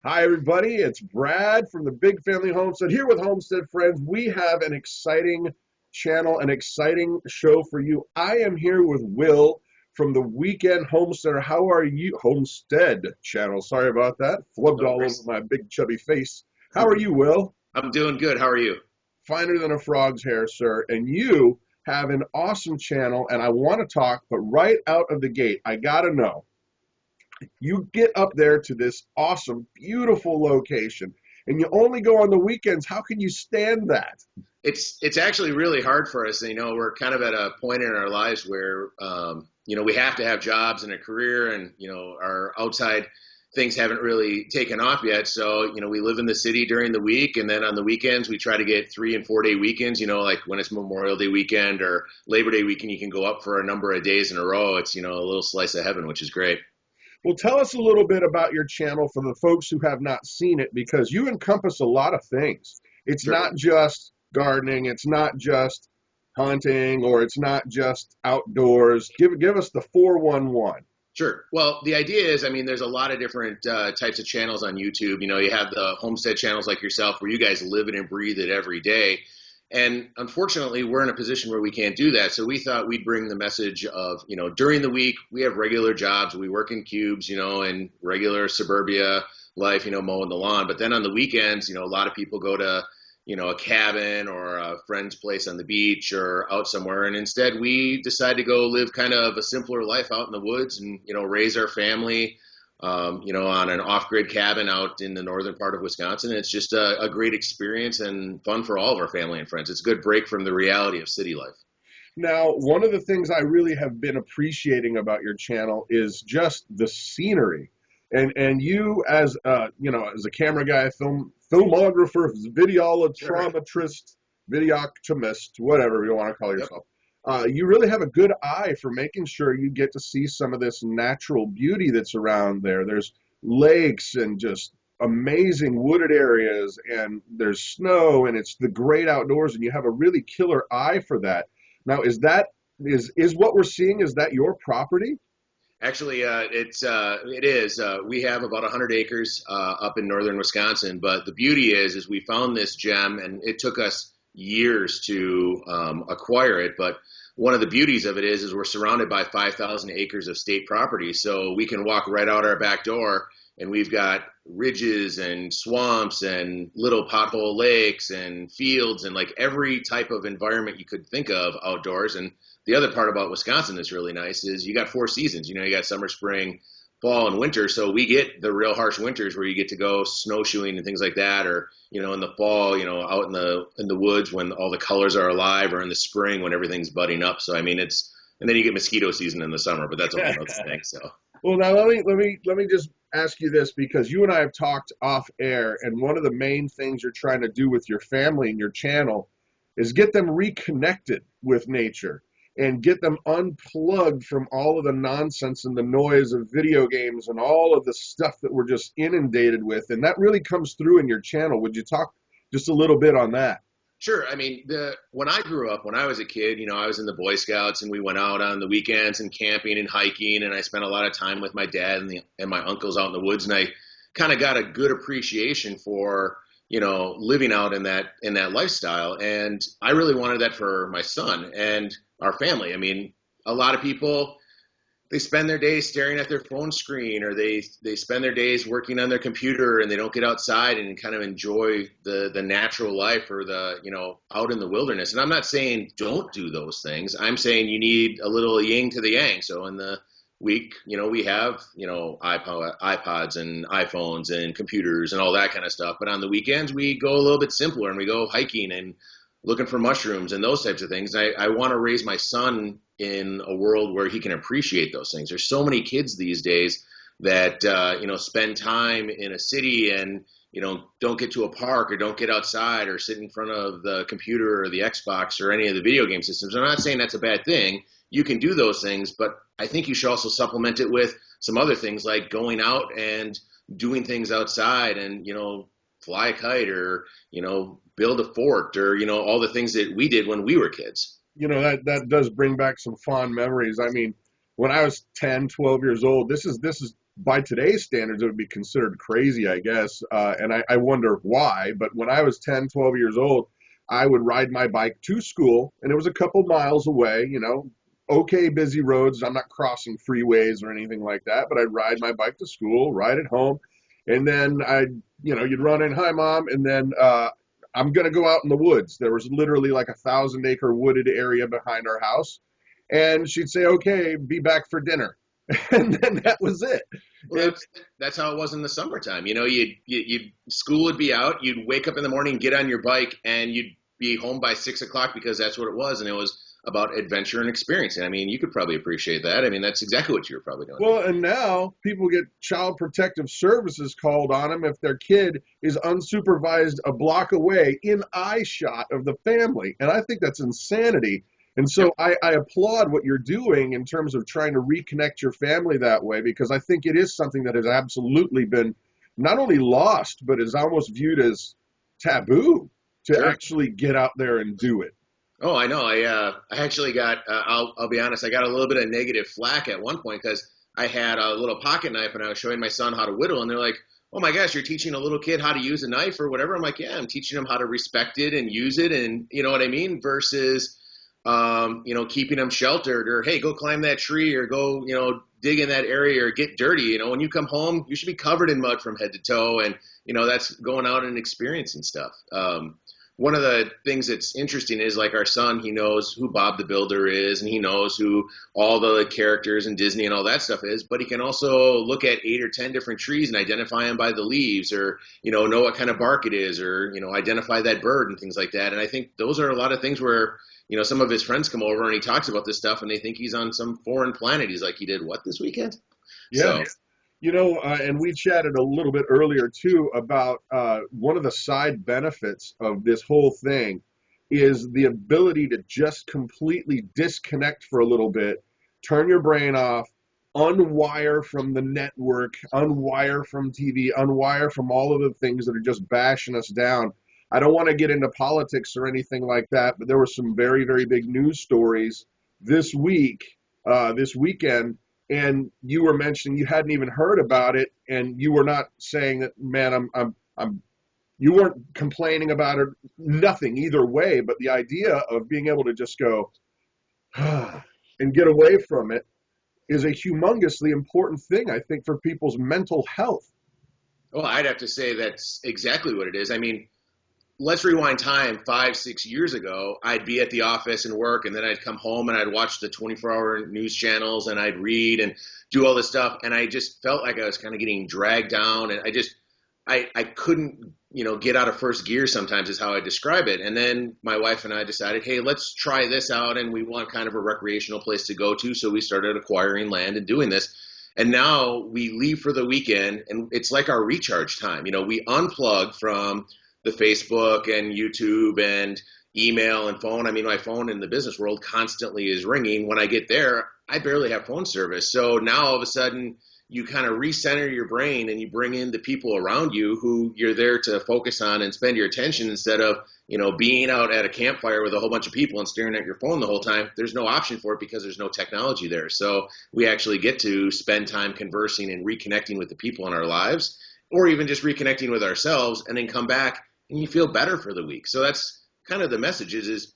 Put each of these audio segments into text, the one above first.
Hi, everybody. It's Brad from the Big Family Homestead here with Homestead Friends. We have an exciting channel, an exciting show for you. I am here with Will from the Weekend Homesteader. How are you? Homestead channel. Sorry about that. Flubbed No all over worries. my big chubby face. How are you, Will? I'm doing good. How are you? Finer than a frog's hair, sir. And you have an awesome channel, and I want to talk, but right out of the gate, I got to know. You get up there to this awesome, beautiful location, and you only go on the weekends. How can you stand that? It's actually really hard for us. We're kind of at a point in our lives where we have to have jobs and a career, and our outside things haven't really taken off yet. So we live in the city during the week, and then on the weekends we try to get 3 and 4 day weekends. Like when it's Memorial Day weekend or Labor Day weekend, you can go up for a number of days in a row. It's a little slice of heaven, which is great. Well, tell us a little bit about your channel for the folks who have not seen it, because you encompass a lot of things. It's Sure. not just gardening, it's not just hunting, or it's not just outdoors. Give us the 411. Sure. Well, the idea is, there's a lot of different types of channels on YouTube. You have the homestead channels like yourself where you guys live it and breathe it every day. And unfortunately, we're in a position where we can't do that. So we thought we'd bring the message of, during the week, we have regular jobs. We work in cubes, and regular suburbia life, mowing the lawn. But then on the weekends, a lot of people go to a cabin or a friend's place on the beach or out somewhere. And instead, we decide to go live kind of a simpler life out in the woods and, raise our family, on an off-grid cabin out in the northern part of Wisconsin. It's just a great experience and fun for all of our family and friends. It's a good break from the reality of city life. Now, one of the things I really have been appreciating about your channel is just the scenery. And you as as a camera guy, filmographer, Sure. videometrist, videotomist, whatever you want to call Yep. yourself, you really have a good eye for making sure you get to see some of this natural beauty that's around there. There's lakes and just amazing wooded areas, and there's snow, and it's the great outdoors, and you have a really killer eye for that. Now, is what we're seeing, is that your property? Actually, it is. We have about 100 acres up in northern Wisconsin, but the beauty is we found this gem, and it took us years to acquire it. But one of the beauties of it is we're surrounded by 5,000 acres of state property, so we can walk right out our back door, and we've got ridges and swamps and little pothole lakes and fields and like every type of environment you could think of outdoors. And the other part about Wisconsin that's really nice is you got 4 seasons. You got summer, spring, fall, and winter. So we get the real harsh winters where you get to go snowshoeing and things like that, or in the fall, out in the woods when all the colors are alive, or in the spring when everything's budding up. So it's and then you get mosquito season in the summer, but that's a whole other thing. So Well, now let me just ask you this, because you and I have talked off air, and one of the main things you're trying to do with your family and your channel is get them reconnected with nature and get them unplugged from all of the nonsense and the noise of video games and all of the stuff that we're just inundated with. And that really comes through in your channel. Would you talk just a little bit on that? sure. The when I grew up, when I was a kid, I was in the Boy Scouts, and we went out on the weekends and camping and hiking, and I spent a lot of time with my dad and my uncles out in the woods, and I kind of got a good appreciation for living out in that lifestyle, and I really wanted that for my son and our family. A lot of people, they spend their days staring at their phone screen, or they spend their days working on their computer, and they don't get outside and kind of enjoy the natural life, or the out in the wilderness. And I'm not saying don't do those things. I'm saying you need a little yin to the yang. So in the week, we have iPods and iPhones and computers and all that kind of stuff, but on the weekends we go a little bit simpler, and we go hiking and looking for mushrooms and those types of things. I want to raise my son in a world where he can appreciate those things. There's so many kids these days that spend time in a city and don't get to a park, or don't get outside, or sit in front of the computer or the Xbox or any of the video game systems. I'm not saying that's a bad thing. You can do those things, but I think you should also supplement it with some other things, like going out and doing things outside, and fly a kite, or build a fort, or all the things that we did when we were kids. That does bring back some fond memories. I mean, when I was 10, 12 years old, this is by today's standards, it would be considered crazy, I guess. And I wonder why. But when I was 10, 12 years old, I would ride my bike to school, and it was a couple miles away, okay, busy roads. I'm not crossing freeways or anything like that, but I'd ride my bike to school, ride it home, and then you'd run in, hi, Mom, and then I'm going to go out in the woods. There was literally like 1,000-acre wooded area behind our house. And she'd say, okay, be back for dinner. And then that was it. Well, that's how it was in the summertime. You'd school would be out. You'd wake up in the morning, get on your bike, and you'd be home by 6 o'clock because that's what it was. And it was about adventure and experiencing. I mean, you could probably appreciate that. I mean, that's exactly what you were probably doing. Well, and now people get child protective services called on them if their kid is unsupervised a block away in eye shot of the family. And I think that's insanity. And so I applaud what you're doing in terms of trying to reconnect your family that way, because I think it is something that has absolutely been not only lost, but is almost viewed as taboo to actually get out there and do it. Oh, I know. I actually got, I'll be honest, I got a little bit of negative flack at one point because I had a little pocket knife and I was showing my son how to whittle, and they're like, oh my gosh, you're teaching a little kid how to use a knife or whatever. I'm like, yeah, I'm teaching them how to respect it and use it, and you know what I mean, versus keeping them sheltered, or, hey, go climb that tree, or go, dig in that area, or get dirty. When you come home, you should be covered in mud from head to toe. And, that's going out and experiencing stuff. One of the things that's interesting is, like, our son, he knows who Bob the Builder is, and he knows who all the characters in Disney and all that stuff is, but he can also look at 8 or 10 different trees and identify them by the leaves, or, know what kind of bark it is, or, identify that bird and things like that. And I think those are a lot of things where, some of his friends come over and he talks about this stuff and they think he's on some foreign planet. He's like, you did what this weekend? Yeah. And we chatted a little bit earlier too about one of the side benefits of this whole thing is the ability to just completely disconnect for a little bit, turn your brain off, unwire from the network, unwire from TV, unwire from all of the things that are just bashing us down. I don't want to get into politics or anything like that, but there were some very, very big news stories this weekend, and you were mentioning you hadn't even heard about it, and you were not saying that, man, you weren't complaining about it, nothing either way, but the idea of being able to just go and get away from it is a humongously important thing, I think, for people's mental health. Well, I'd have to say that's exactly what it is. I mean, let's rewind time 5-6 years ago. I'd be at the office and work, and then I'd come home and I'd watch the 24-hour news channels, and I'd read and do all this stuff. And I just felt like I was kind of getting dragged down, and I couldn't, get out of first gear sometimes is how I describe it. And then my wife and I decided, hey, let's try this out. And we want kind of a recreational place to go to. So we started acquiring land and doing this. And now we leave for the weekend, and it's like our recharge time. We unplug from the Facebook and YouTube and email and phone. I mean, my phone in the business world constantly is ringing. When I get there, I barely have phone service. So now all of a sudden you kind of recenter your brain and you bring in the people around you who you're there to focus on and spend your attention, instead of, being out at a campfire with a whole bunch of people and staring at your phone the whole time. There's no option for it because there's no technology there. So we actually get to spend time conversing and reconnecting with the people in our lives, or even just reconnecting with ourselves, and then come back and you feel better for the week. So that's kind of the message is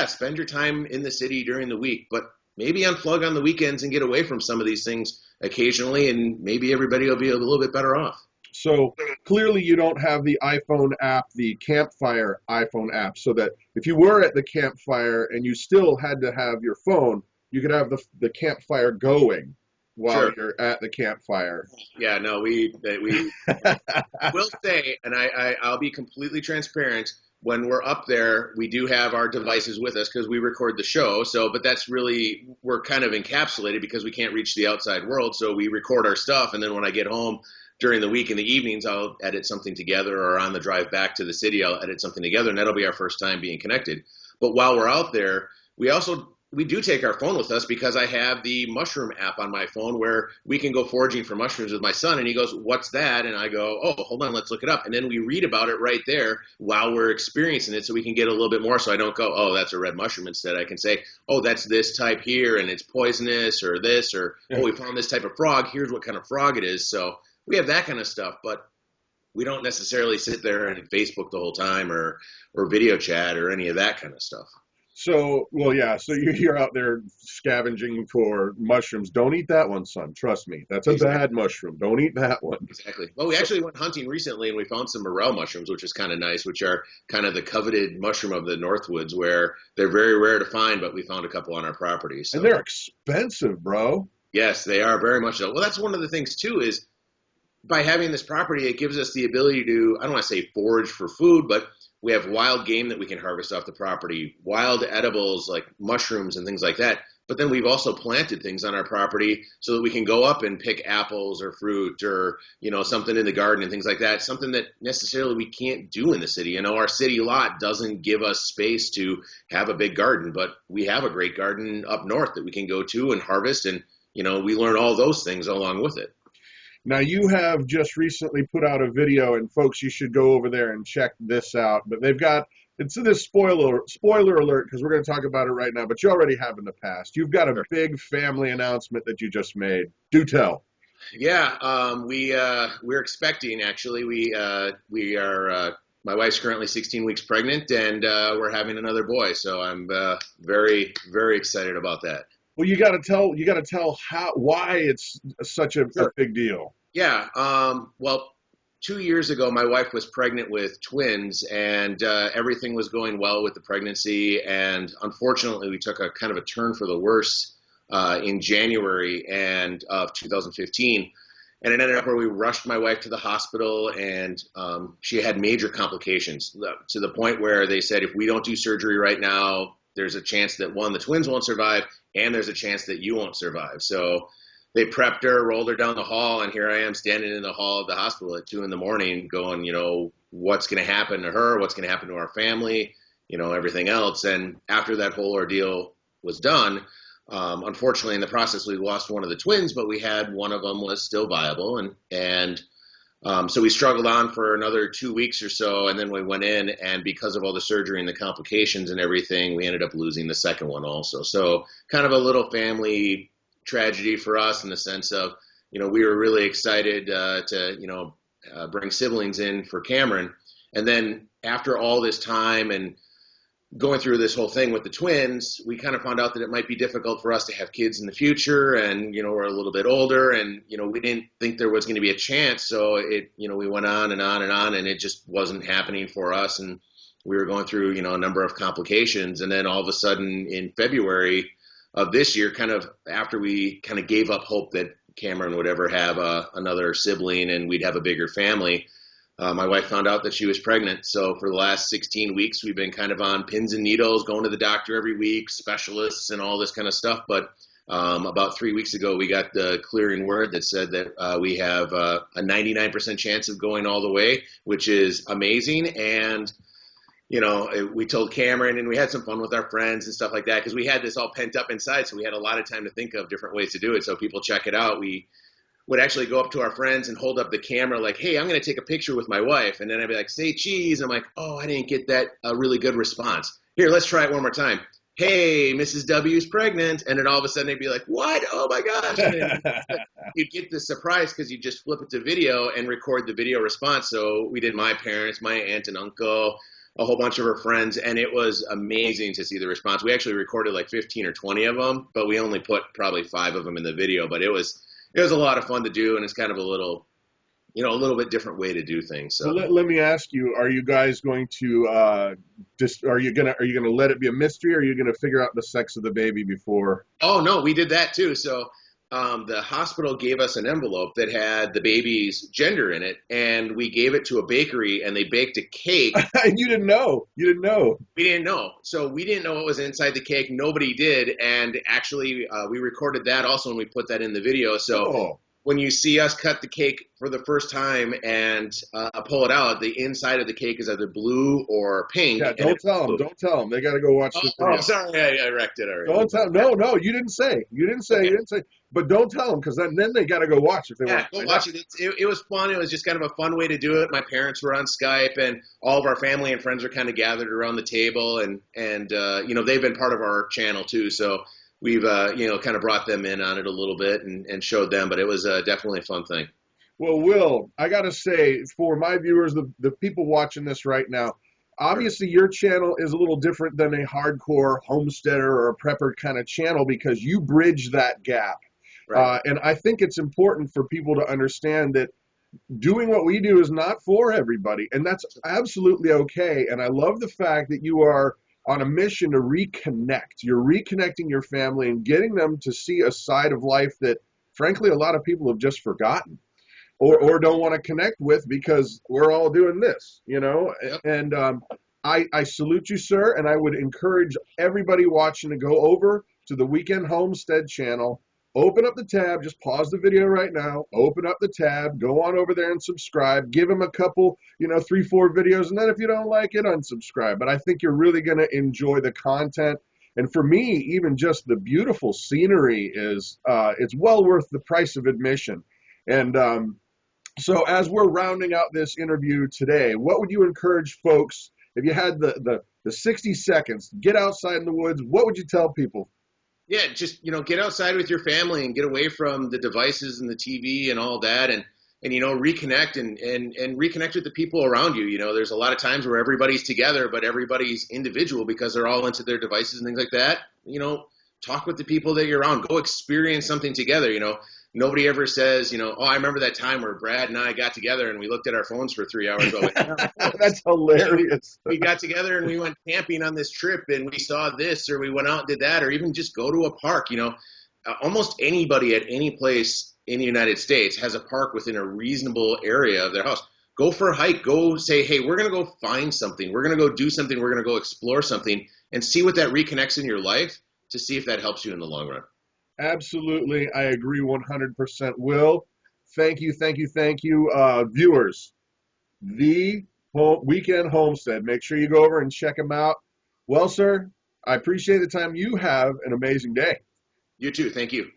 spend your time in the city during the week, but maybe unplug on the weekends and get away from some of these things occasionally, and maybe everybody will be a little bit better off. So clearly you don't have the iPhone app, the campfire iPhone app, so that if you were at the campfire and you still had to have your phone, you could have the campfire going while you're at the campfire. Yeah, no, we will say, and I'll be completely transparent, when we're up there, we do have our devices with us because we record the show. So, but that's really, we're kind of encapsulated because we can't reach the outside world. So we record our stuff, and then when I get home during the week in the evenings, I'll edit something together, or on the drive back to the city, I'll edit something together, and that'll be our first time being connected. But while we're out there, we also we do take our phone with us because I have the mushroom app on my phone where we can go foraging for mushrooms with my son. And he goes, "What's that?" And I go, "Oh, hold on, let's look it up." And then we read about it right there while we're experiencing it so we can get a little bit more. So I don't go, "Oh, that's a red mushroom." Instead, I can say, "Oh, that's this type here and it's poisonous," or this, or, "Oh, we found this type of frog. Here's what kind of frog it is." So we have that kind of stuff, but we don't necessarily sit there and Facebook the whole time or video chat or any of that kind of stuff. So, well, yeah. So you're out there scavenging for mushrooms. Don't eat that one, son. Trust me, that's a Exactly. bad mushroom. Don't eat that one. Exactly. Well, we actually went hunting recently and we found some morel mushrooms, which is kind of nice, which are kind of the coveted mushroom of the Northwoods where they're very rare to find, but we found a couple on our property. So, And they're expensive, bro. yes, they are very much so. Well, that's one of the things, too, is by having this property, it gives us the ability to, I don't want to say forage for food, but we have wild game that we can harvest off the property, wild edibles like mushrooms and things like that. But then we've also planted things on our property so that we can go up and pick apples or fruit or, something in the garden and things like that, something that necessarily we can't do in the city. Our city lot doesn't give us space to have a big garden, but we have a great garden up north that we can go to and harvest. And, we learn all those things along with it. Now, you have just recently put out a video, and folks, you should go over there and check this out. But they've got, it's this spoiler alert, because we're going to talk about it right now, but you already have in the past. You've got a big family announcement that you just made. Do tell. Yeah, we're expecting, actually. We are, my wife's currently 16 weeks pregnant, and we're having another boy. So I'm very, very excited about that. Well, you got to tell why it's such a big deal. Yeah. Well, 2 years ago, my wife was pregnant with twins, and everything was going well with the pregnancy. And unfortunately, we took a kind of a turn for the worse in January of 2015. And it ended up where we rushed my wife to the hospital, and she had major complications to the point where they said, if we don't do surgery right now, there's a chance that, one, the twins won't survive, and there's a chance that you won't survive. So they prepped her, rolled her down the hall, and here I am standing in the hall of the hospital at 2 a.m. going, what's going to happen to her? What's going to happen to our family? Everything else. And after that whole ordeal was done, unfortunately, in the process, we lost one of the twins, but we had one of them was still viable. So we struggled on for another 2 weeks or so, and then we went in, and because of all the surgery and the complications and everything, we ended up losing the second one also. So kind of a little family tragedy for us in the sense of, we were really excited to bring siblings in for Cameron. And then after all this time and going through this whole thing with the twins, we kind of found out that it might be difficult for us to have kids in the future. And, we're a little bit older and, we didn't think there was going to be a chance. So we went on and on and on, and it just wasn't happening for us. And we were going through, a number of complications. And then all of a sudden in February of this year, kind of after we kind of gave up hope that Cameron would ever have another sibling and we'd have a bigger family, my wife found out that she was pregnant. So for the last 16 weeks, we've been kind of on pins and needles, going to the doctor every week, specialists and all this kind of stuff. But about 3 weeks ago, we got the clearing word that said that we have a 99% chance of going all the way, which is amazing. And, we told Cameron, and we had some fun with our friends and stuff like that, because we had this all pent up inside. So we had a lot of time to think of different ways to do it. So people check it out. We would actually go up to our friends and hold up the camera like, hey, I'm going to take a picture with my wife. And then I'd be like, say cheese. I'm like, oh, I didn't get that really good response. Here, let's try it one more time. Hey, Mrs. W's pregnant. And then all of a sudden they'd be like, what? Oh my gosh. And then you'd get the surprise because you just flip it to video and record the video response. So we did my parents, my aunt and uncle, a whole bunch of her friends, and it was amazing to see the response. We actually recorded like 15 or 20 of them, but we only put probably 5 of them in the video. But it was a lot of fun to do, and it's kind of a little bit different way to do things. So let me ask you: are you guys going to are you gonna let it be a mystery, or are you gonna figure out the sex of the baby before? Oh no, we did that too. So the hospital gave us an envelope that had the baby's gender in it, and we gave it to a bakery, and they baked a cake. And you didn't know. We didn't know. So we didn't know what was inside the cake. Nobody did. And actually, we recorded that also, and we put that in the video. So when you see us cut the cake for the first time and pull it out, the inside of the cake is either blue or pink. Yeah, And don't tell them. Don't tell them. They got to go watch the video. Sorry, I wrecked it already. Don't tell. No, no, you didn't say. You didn't say. Okay. You didn't say. But don't tell them because then they got to go watch if they want. Yeah, go watch it. It was fun. It was just kind of a fun way to do it. My parents were on Skype, and all of our family and friends were kind of gathered around the table, and you know, they've been part of our channel too. So we've you know, kind of brought them in on it a little bit and showed them. But it was definitely a fun thing. Well, Will, I got to say, for my viewers, the people watching this right now, obviously your channel is a little different than a hardcore homesteader or a prepper kind of channel because you bridge that gap. Right. And I think it's important for people to understand that doing what we do is not for everybody, and that's absolutely okay. And I love the fact that you are on a mission to reconnect. You're reconnecting your family and getting them to see a side of life that, frankly, a lot of people have just forgotten or don't want to connect with because we're all doing this, you know? Yep. And I salute you, sir, and I would encourage everybody watching to go over to the Weekend Homestead channel. Open up the tab, just pause the video right now, open up the tab, go on over there and subscribe, give them a couple, you know, 3-4 videos, and then if you don't like it, unsubscribe. But I think you're really going to enjoy the content. And for me, even just the beautiful scenery is, it's well worth the price of admission. And so as we're rounding out this interview today, what would you encourage folks, if you had the 60 seconds, get outside in the woods, what would you tell people? Yeah, just, you know, get outside with your family and get away from the devices and the TV and all that, and you know, reconnect and reconnect with the people around you. You know, there's a lot of times where everybody's together, but everybody's individual because they're all into their devices and things like that. You know, talk with the people that you're around. Go experience something together. You know, nobody ever says, you know, oh, I remember that time where Brad and I got together and we looked at our phones for 3 hours. That's hilarious. We got together and we went camping on this trip and we saw this, or we went out and did that, or even just go to a park. You know, almost anybody at any place in the United States has a park within a reasonable area of their house. Go for a hike. Go say, hey, we're going to go find something. We're going to go do something. We're going to go explore something and see what that reconnects in your life to see if that helps you in the long run. Absolutely. I agree 100%. Will, thank you, thank you, thank you. Viewers, the Weekend Homestead. Make sure you go over and check them out. Well, sir, I appreciate the time. You have an amazing day. You too. Thank you.